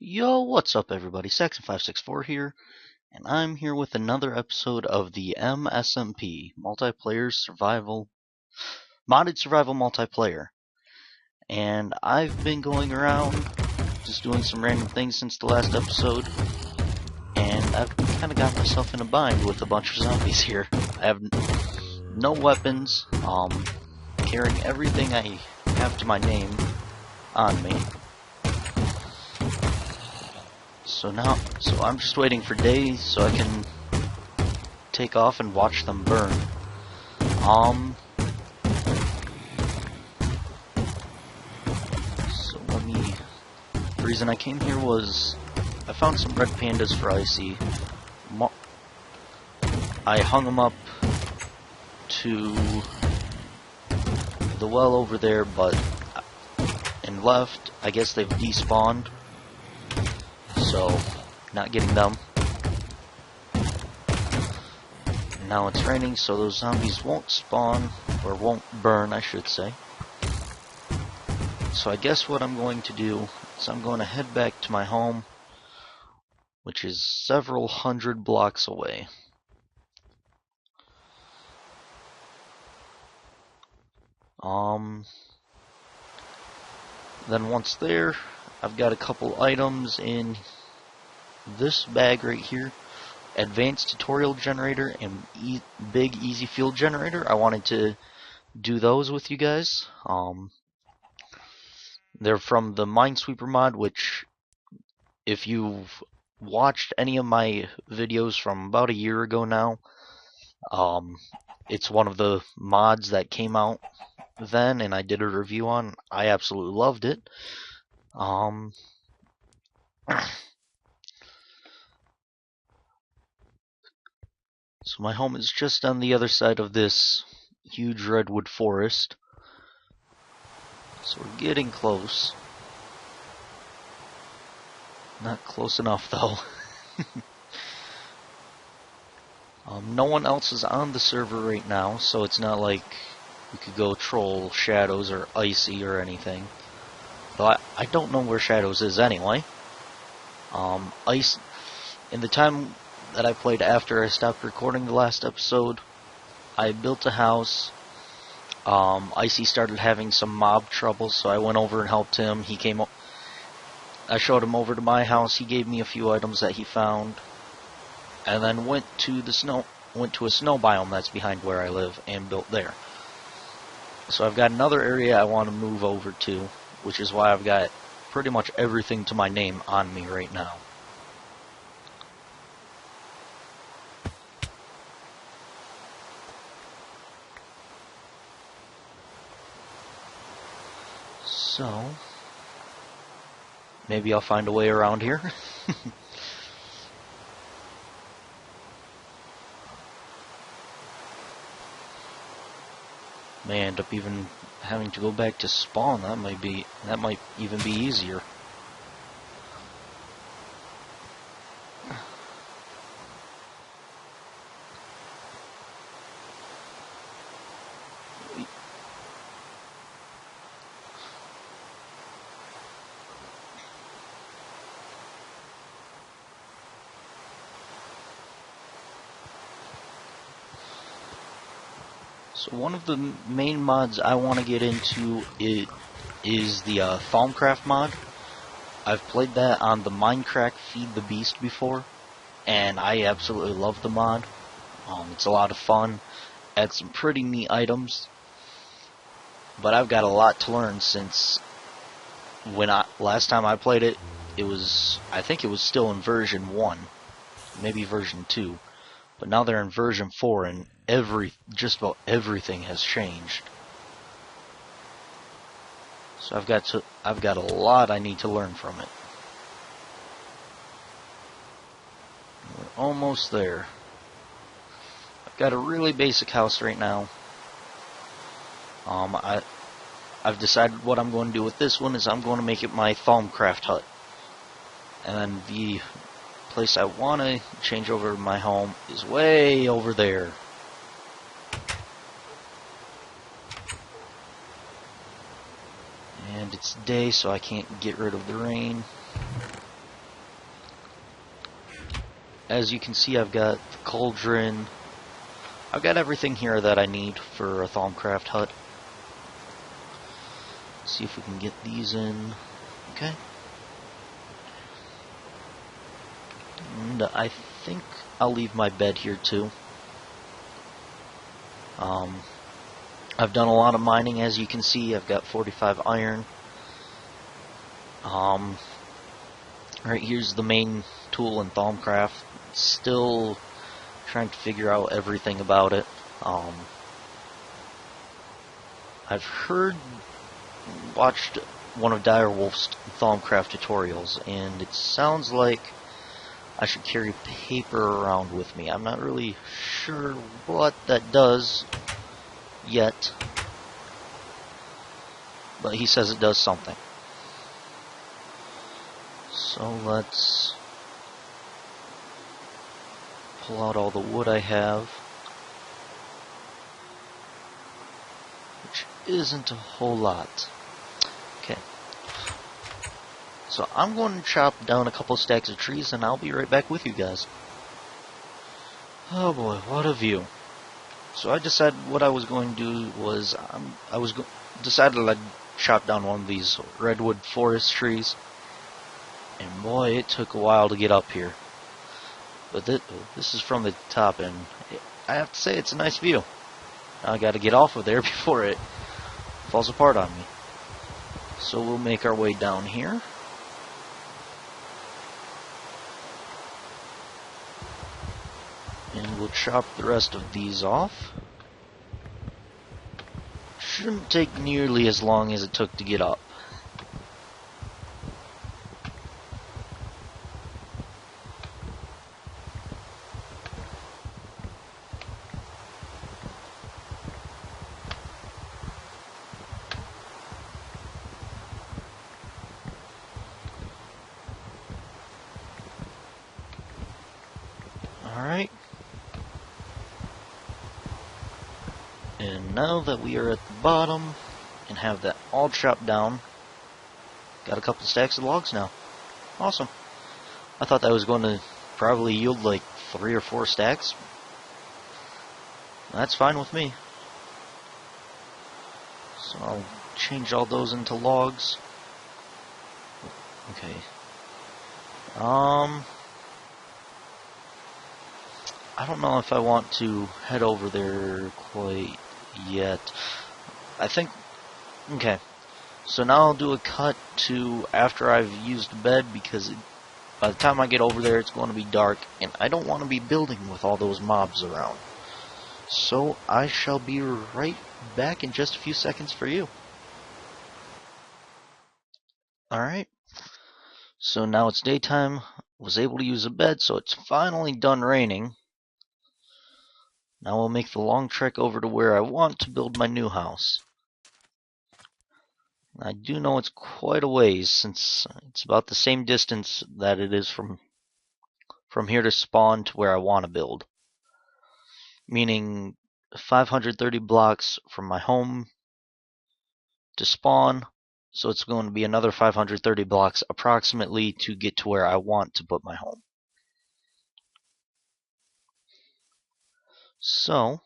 Yo, what's up everybody? Saxon564 here, and I'm here with another episode of the MSMP, Modded Survival Multiplayer. And I've been going around, just doing some random things since the last episode, and I've kind of got myself in a bind with a bunch of zombies here. I have no weapons, carrying everything I have to my name on me. So I'm just waiting for day so I can take off and watch them burn. The reason I came here was I found some red pandas for Icy. I hung them up to the well over there, and left. I guess they've despawned. So, not getting them. Now it's raining, so those zombies won't spawn, or won't burn, I should say. So I guess what I'm going to do is I'm going to head back to my home, which is several hundred blocks away. Then once there, I've got a couple items in this bag right here. Advanced tutorial generator and big easy fuel generator. I wanted to do those with you guys. They're from the Minesweeper mod, which if you've watched any of my videos from about a year ago now, it's one of the mods that came out then and I did a review on. I absolutely loved it. So my home is just on the other side of this huge redwood forest. So we're getting close. Not close enough though. No one else is on the server right now, so it's not like we could go troll Shadows or Icy or anything. Though I don't know where Shadows is anyway. In the time that I played after I stopped recording the last episode, I built a house. Icy started having some mob trouble, so I went over and helped him. I showed him over to my house. He gave me a few items that he found, and then went to a snow biome that's behind where I live and built there. So I've got another area I want to move over to, which is why I've got pretty much everything to my name on me right now. So, maybe I'll find a way around here. May end up even having to go back to spawn. That might even be easier. So one of the main mods I want to get into is the Thaumic mod. I've played that on the Minecraft Feed the Beast before, and I absolutely love the mod. It's a lot of fun. Adds some pretty neat items, but I've got a lot to learn since last time I played it, I think it was still in version 1, maybe version 2. But now they're in version 4, and just about everything has changed. So I've got a lot I need to learn from it. We're almost there. I've got a really basic house right now. I've decided what I'm going to do with this one is I'm going to make it my Thaumic hut. And then the place I want to change over my home is way over there. And it's day, so I can't get rid of the rain. as you can see, I've got the cauldron. I've got everything here that I need for a Thaumcraft hut. Let's see if we can get these in. Okay. And I think I'll leave my bed here too. I've done a lot of mining, as you can see. I've got 45 iron. Right here's the main tool in Thaumcraft. Still trying to figure out everything about it. I've watched one of Direwolf's Thaumcraft tutorials, and it sounds like I should carry paper around with me. I'm not really sure what that does yet, but he says it does something. So let's pull out all the wood I have, which isn't a whole lot. Okay. So I'm going to chop down a couple stacks of trees, and I'll be right back with you guys. Oh boy, what a view. So I decided what I was going to do was decided I'd chop down one of these redwood forest trees, and boy, it took a while to get up here. But this is from the top, and I have to say it's a nice view. Now I got to get off of there before it falls apart on me. So we'll make our way down here. And we'll chop the rest of these off. Shouldn't take nearly as long as it took to get up. Alright. And now that we are at the bottom and have that all chopped down, got a couple stacks of logs now. Awesome. I thought that was going to probably yield like 3 or 4 stacks. That's fine with me. So I'll change all those into logs. Okay. I don't know if I want to head over there quite yet. I think, okay, so now I'll do a cut to after I've used the bed, because by the time I get over there it's going to be dark, and I don't want to be building with all those mobs around. So I shall be right back in just a few seconds for you. Alright, so now it's daytime. Was able to use a bed, so it's finally done raining. Now we'll make the long trek over to where I want to build my new house. I do know it's quite a ways, since it's about the same distance that it is from here to spawn to where I want to build. Meaning 530 blocks from my home to spawn, so it's going to be another 530 blocks approximately to get to where I want to put my home. So,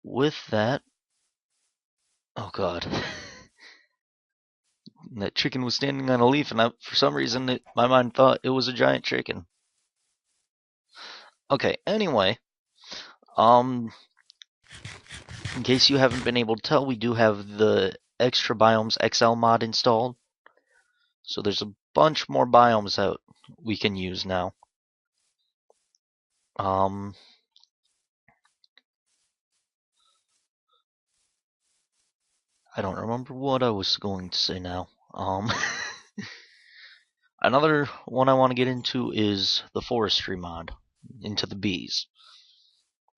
with that, oh god, that chicken was standing on a leaf, and for some reason my mind thought it was a giant chicken. Okay, anyway, in case you haven't been able to tell, we do have the Extra Biomes XL mod installed. So there's a bunch more biomes that we can use now. I don't remember what I was going to say now. Another one I want to get into is the forestry mod, into the bees,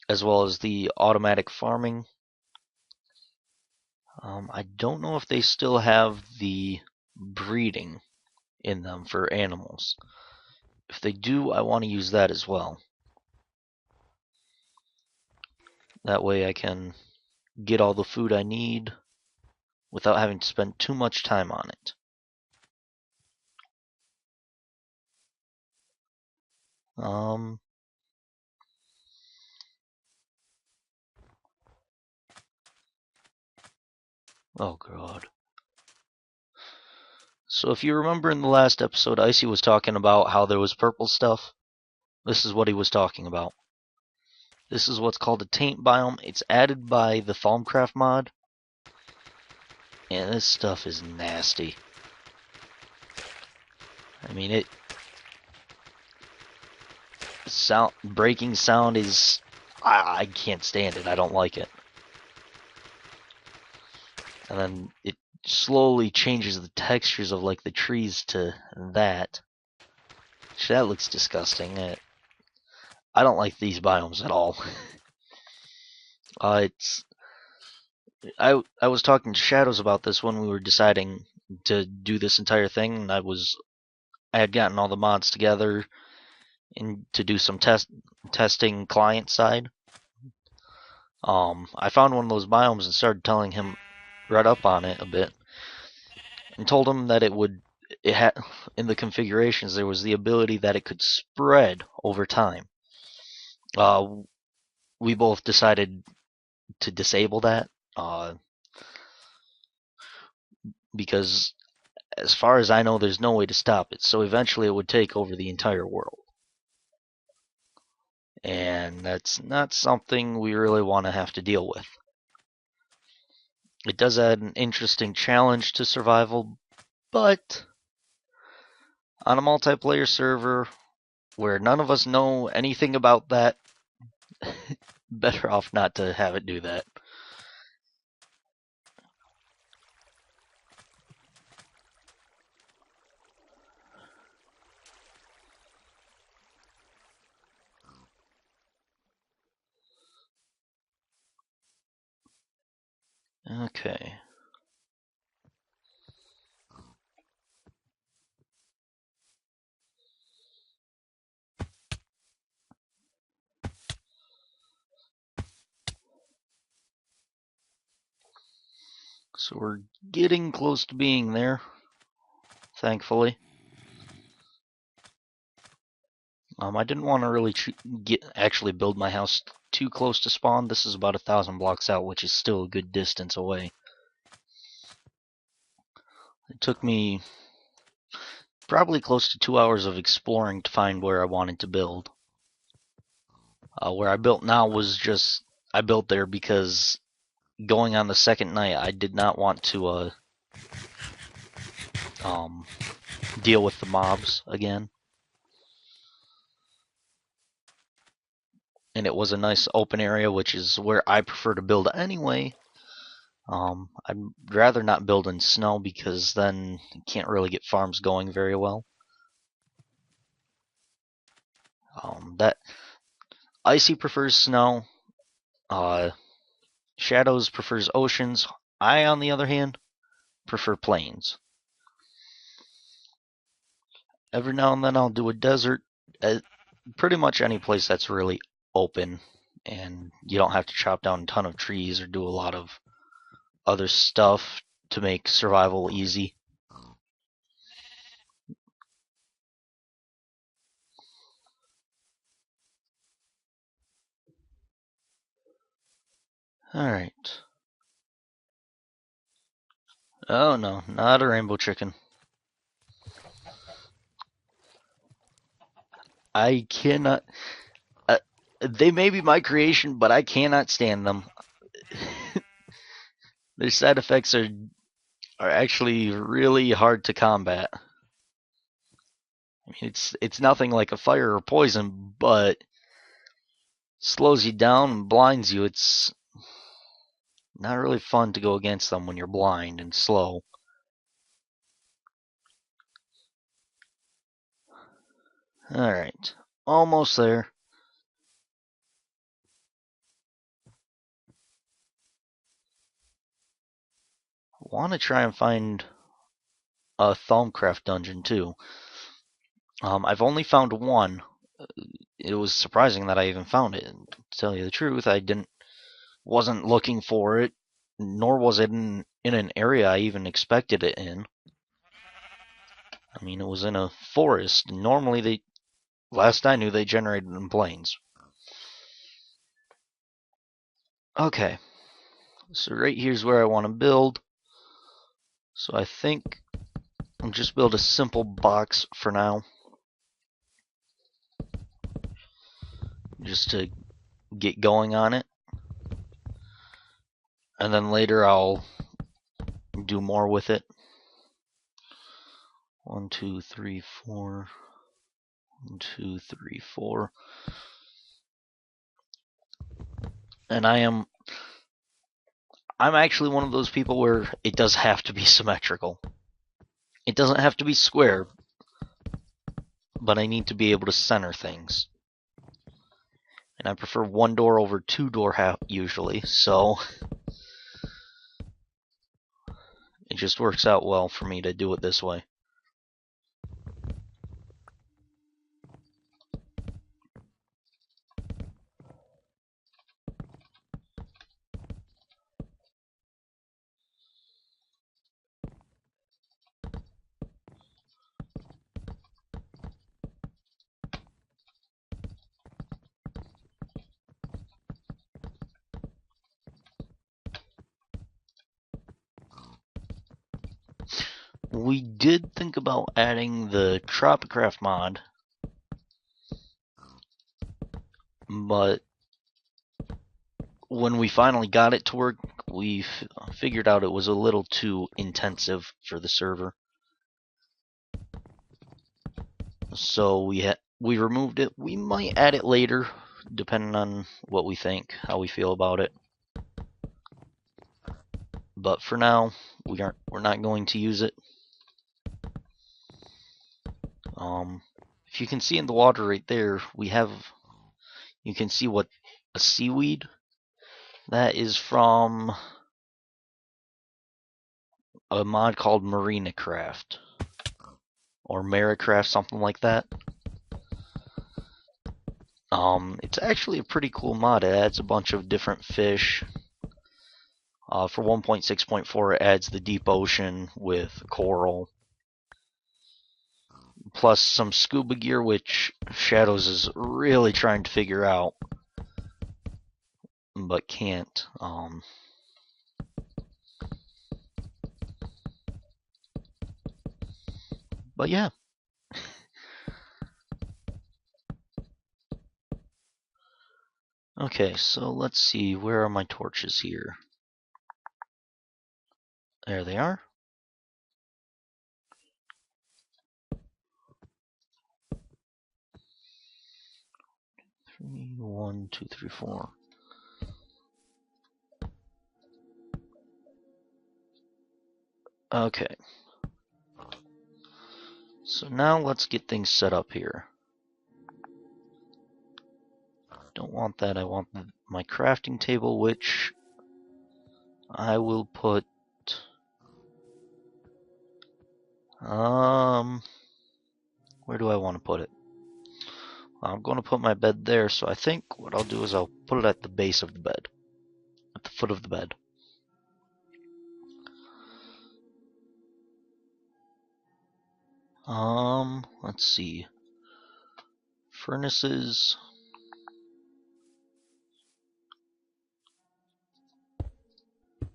as well as the automatic farming. I don't know if they still have the breeding in them for animals. If they do, I want to use that as well. That way I can get all the food I need without having to spend too much time on it. Um, oh god. So if you remember in the last episode, Icy was talking about how there was purple stuff. This is what he was talking about. This is what's called a taint biome. It's added by the Thaumcraft mod. And this stuff is nasty. I mean, breaking sound is, I can't stand it. I don't like it. And then it slowly changes the textures of like the trees to that. That looks disgusting. I don't like these biomes at all. It's I was talking to Shadows about this when we were deciding to do this entire thing, and I had gotten all the mods together and to do some testing client side. I found one of those biomes and started telling him, read up on it a bit, and told him that it had in the configurations there was the ability that it could spread over time. We both decided to disable that because as far as I know, there's no way to stop it. So eventually it would take over the entire world. And that's not something we really want to have to deal with. It does add an interesting challenge to survival, but on a multiplayer server where none of us know anything about that, better off not to have it do that. Okay. So we're getting close to being there, thankfully. I didn't want to really actually build my house too close to spawn. This is about 1,000 blocks out, which is still a good distance away. It took me probably close to 2 hours of exploring to find where I wanted to build. Where I built now was just, I built there because going on the second night, I did not want to deal with the mobs again. And it was a nice open area, which is where I prefer to build anyway. I'd rather not build in snow because then you can't really get farms going very well. That Icy prefers snow. Shadows prefers oceans. I, on the other hand, prefer plains. Every now and then I'll do a desert. Pretty much any place that's really open and you don't have to chop down a ton of trees or do a lot of other stuff to make survival easy. Alright. Oh no, not a rainbow chicken. I cannot. They may be my creation, but I cannot stand them. Their side effects are actually really hard to combat. I mean, it's nothing like a fire or poison, but slows you down and blinds you. It's not really fun to go against them when you're blind and slow. Alright, almost there. Want to try and find a Thaumcraft dungeon too. I've only found one. It was surprising that I even found it. And to tell you the truth, wasn't looking for it, nor was it in an area I even expected it in. I mean, it was in a forest. Normally, Last I knew, they generated in planes. Okay, so right here's where I want to build. So I think I'll just build a simple box for now, just to get going on it. And then later I'll do more with it. 1, 2, 3, 4. 1, 2, 3, 4. And I'm actually one of those people where it does have to be symmetrical. It doesn't have to be square, but I need to be able to center things. And I prefer one door over two door usually, so it just works out well for me to do it this way. We did think about adding the Tropicraft mod, but when we finally got it to work, we figured out it was a little too intensive for the server. So we removed it. We might add it later, depending on what we think, how we feel about it. But for now, we're not going to use it. If you can see in the water right there, you can see what a seaweed. That is from a mod called MarinaCraft or Maricraft, something like that. It's actually a pretty cool mod. It adds a bunch of different fish. For 1.6.4, it adds the deep ocean with coral, plus some scuba gear, which Shadows is really trying to figure out, but can't. But yeah. Okay, so let's see, where are my torches here? There they are. Three, 1, 2, 3, 4. Okay. So now let's get things set up here. Don't want that, I want my crafting table, which I will put... where do I want to put it? I'm going to put my bed there, so I think what I'll do is I'll put it at the base of the bed. At the foot of the bed. Let's see. Furnaces.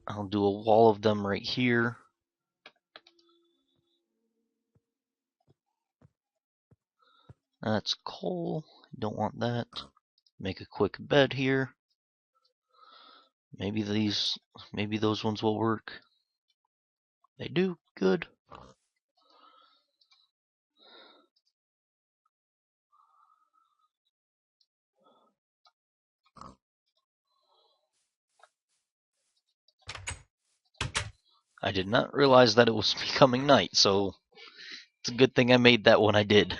I'll do a wall of them right here. That's coal. Don't want that. Make a quick bed here. Maybe those ones will work. They do. Good. I did not realize that it was becoming night, so it's a good thing I made that when I did.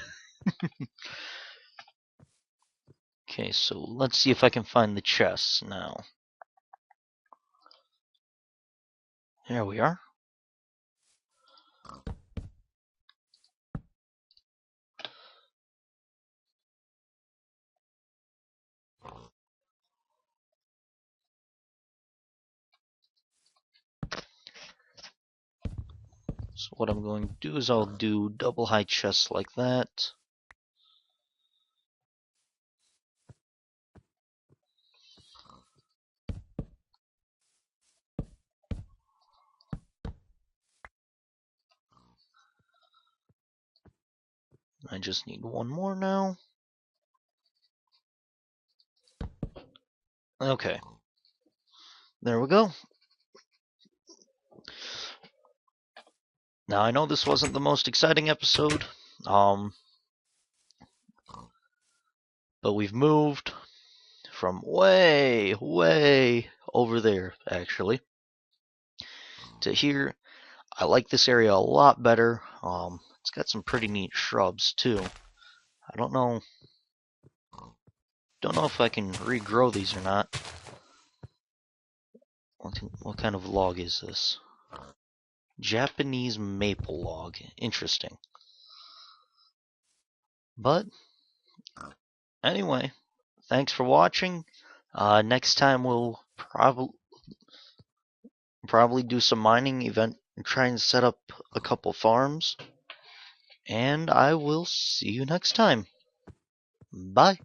Okay, so let's see if I can find the chests now. There we are. So what I'm going to do is I'll do double high chests like that. I just need one more now. Okay. There we go. Now I know this wasn't the most exciting episode, but we've moved from way, way over there, actually, to here. I like this area a lot better. It's got some pretty neat shrubs too. I don't know if I can regrow these or not. What kind of log is this? Japanese maple log. Interesting. But anyway, thanks for watching. Next time we'll probably do some mining event and try and set up a couple farms. And I will see you next time. Bye.